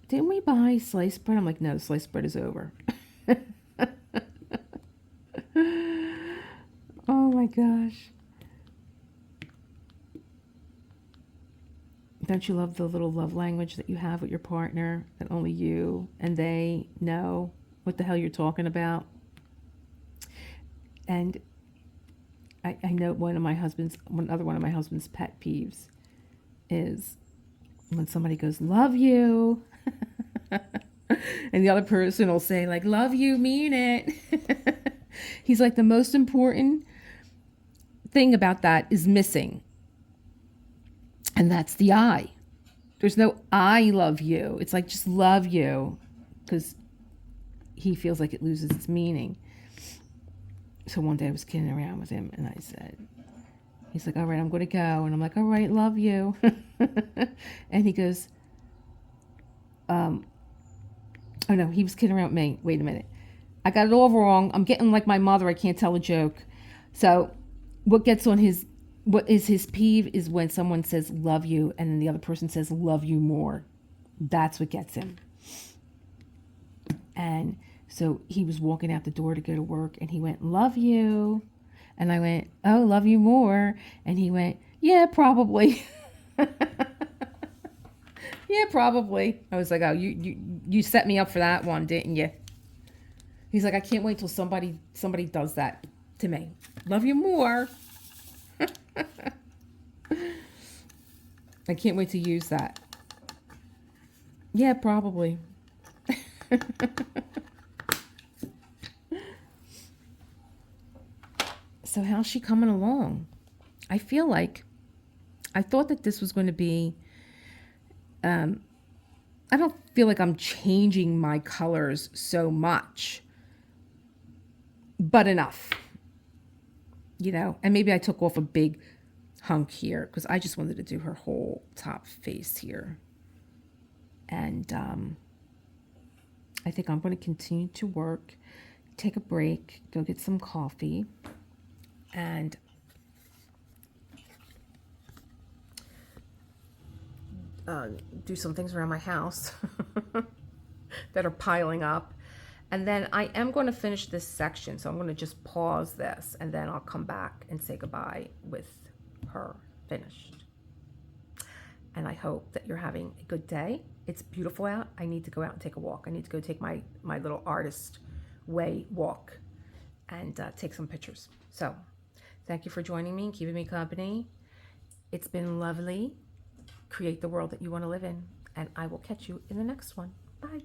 didn't we buy sliced bread? I'm like, no, sliced bread is over. Oh my gosh. Don't you love the little love language that you have with your partner that only you and they know what the hell you're talking about? And I know another one of my husband's pet peeves is when somebody goes, love you. And the other person will say like, love you, mean it. He's like, the most important thing about that is missing. And that's the I. There's no I love you. It's like, just love you, because he feels like it loses its meaning. So one day I was kidding around with him and I said, he's like, all right, I'm going to go. And I'm like, all right, love you. And he goes, oh no, he was kidding around with me. Wait a minute. I got it all wrong. I'm getting like my mother. I can't tell a joke. So what is his peeve is when someone says love you and then the other person says love you more. That's what gets him. And so he was walking out the door to go to work and he went, love you. And I went, oh, love you more. And he went, yeah, probably. Yeah, probably. I was like, oh, you set me up for that one, didn't you? He's like, I can't wait till somebody does that to me. Love you more. I can't wait to use that. Yeah, probably. So how's she coming along? I feel like I thought that this was going to be, I don't feel like I'm changing my colors so much, but enough, and maybe I took off a big hunk here because I just wanted to do her whole top face here. And I think I'm going to continue to work, take a break, go get some coffee, and do some things around my house that are piling up. And then I am going to finish this section. So I'm going to just pause this and then I'll come back and say goodbye with her finished. And I hope that you're having a good day. It's beautiful out. I need to go out and take a walk. I need to go take my little artist way walk and take some pictures. So thank you for joining me and keeping me company. It's been lovely. Create the world that you want to live in. And I will catch you in the next one. Bye.